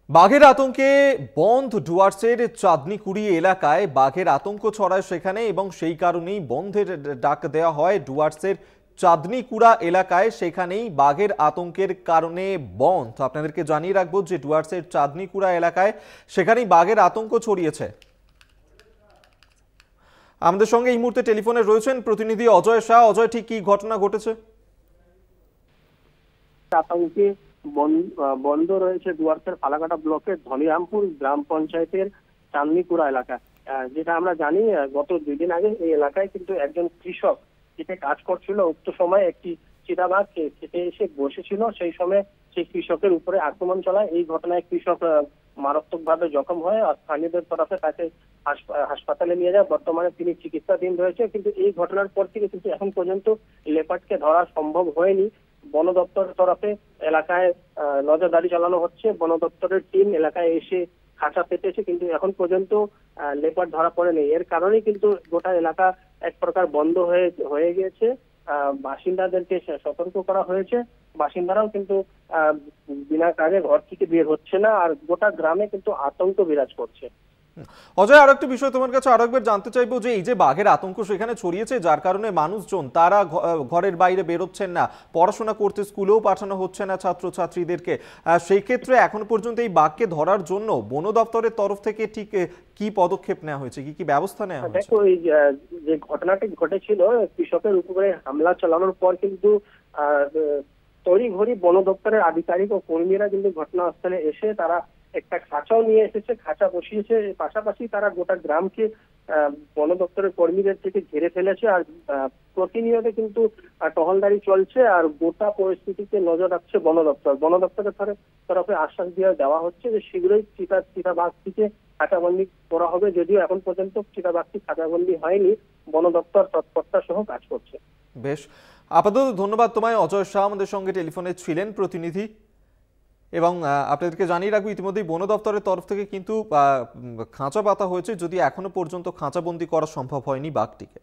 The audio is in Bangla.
বাঘের আতঙ্কে বন্ধ ডুয়ার্সের চাঁদনীকুড়ি এলাকায় বাঘের আতঙ্ক ছড়ায় সেখানে এবং সেই কারণেই বন্ধের ডাক দেওয়া হয় ডুয়ার্সের চাঁদনীকুড়া এলাকায়। সেখানেই বাঘের আতঙ্কের কারণে বন্ধ। আপনাদেরকে জানিয়ে রাখবো যে ডুয়ার্সের চাঁদনীকুড়া এলাকায় সেখানেই বাঘের আতঙ্ক ছড়িয়েছে। আমাদের সঙ্গে এই মুহূর্তে টেলিফোনে রয়েছেন প্রতিনিধি অজয় শাহ। অজয়, ঠিক কি ঘটনা ঘটেছে? আতঙ্কে বন্ধ রয়েছে ডুয়ার্সের ফালাকাটা ব্লকের ধনিরামপুর গ্রাম পঞ্চায়েতের চাঁদনীকুড়া এলাকা। যেটা আমরা জানি, গত 2 দিন আগে এই এলাকায় কিন্তু একজন কৃষক খেতে কাজ করছিল। উক্ত সময় একটি চিতাবাঘ খেতে এসে বসেছিল। সেই সময় সেই কৃষকের উপরে আক্রমণ চালায়। এই ঘটনায় কৃষক মারাত্মকভাবে জখম হয় আর স্থানীয়দের তরফে তাকে হাসপাতালে নিয়ে যায়। বর্তমানে তিনি চিকিৎসাধীন রয়েছে। কিন্তু এই ঘটনার পর থেকে কিন্তু এখন পর্যন্ত লেপার্ডকে ধরা সম্ভব হয়নি। বন দপ্তরের তরফে এলাকায় নজরদারি চালানো হচ্ছে। বন দপ্তরের টিম এলাকায় এসে খাঁচা পেতেছে, কিন্তু এখন পর্যন্ত লেপার্ড ধরা পড়েনি। এর কারণেই কিন্তু গোটা এলাকা এক প্রকার বন্ধ হয়ে গিয়েছে। বাসিন্দাদেরকে সতর্ক করা হয়েছে। বাসিন্দারাও কিন্তু বিনা কাজে ঘর থেকে বের হচ্ছে না, আর গোটা গ্রামে কিন্তু আতঙ্ক বিরাজ করছে। অজয়, আরো একটা বিষয় তোমার কাছে আরেকবার জানতে চাইবো যে এই যে বাঘের আতঙ্ক সেখানে ছড়িয়েছে, যার কারণে মানুষজন তারা ঘরের বাইরে বেরোচ্ছেন না, পড়াশোনা করতে স্কুলেও পাঠানো হচ্ছে না ছাত্রছাত্রীদেরকে। সেই ক্ষেত্রে এখনো পর্যন্ত এই বাঘকে ধরার জন্য বন দপ্তরের তরফ থেকে ঠিক কি পদক্ষেপ নেওয়া হয়েছে, কি কি ব্যবস্থা নেওয়া হয়েছে? দেখো, এই যে ঘটনাটি ঘটেছিল, কৃষকের উপরে হামলা চালানোর পর কিন্তু তড়িঘড়ি বন দপ্তরের আধিকারিক ও কর্মীরা কিন্তু ঘটনাস্থলে এসে তারা একটা খাঁচাও নিয়ে এসেছে, খাঁচা বসিয়েছে। পাশাপাশি তারা গোটা গ্রামকে বন দপ্তরের কর্মীদের থেকে ঘিরে ফেলেছে। আর প্রতিনিয়ত কিন্তু টহলদারি চলছে, আর গোটা পরিস্থিতিতে নজর রাখছে বন দপ্তর। বন দপ্তরের তরফে আশ্বাস দেওয়া হচ্ছে যে শীঘ্রই চিতাবাঘটিকে খাঁচাবন্দি করা হবে। যদিও এখন পর্যন্ত চিতাবাঘটি খাঁচাবন্দি হয়নি। বন দপ্তর তৎপরতা সহ কাজ করছে। বেশ, আপাতত ধন্যবাদ তোমায়। অজয় শাহ আমাদের সঙ্গে টেলিফোনে ছিলেন প্রতিনিধি। এবং আপনাদেরকে জানিয়ে রাখবো ইতিমধ্যেই বন দপ্তরের তরফ থেকে কিন্তু খাঁচা পাতা হয়েছে, যদি এখনো পর্যন্ত খাঁচাবন্দি করা সম্ভব হয়নি বাঘটিকে।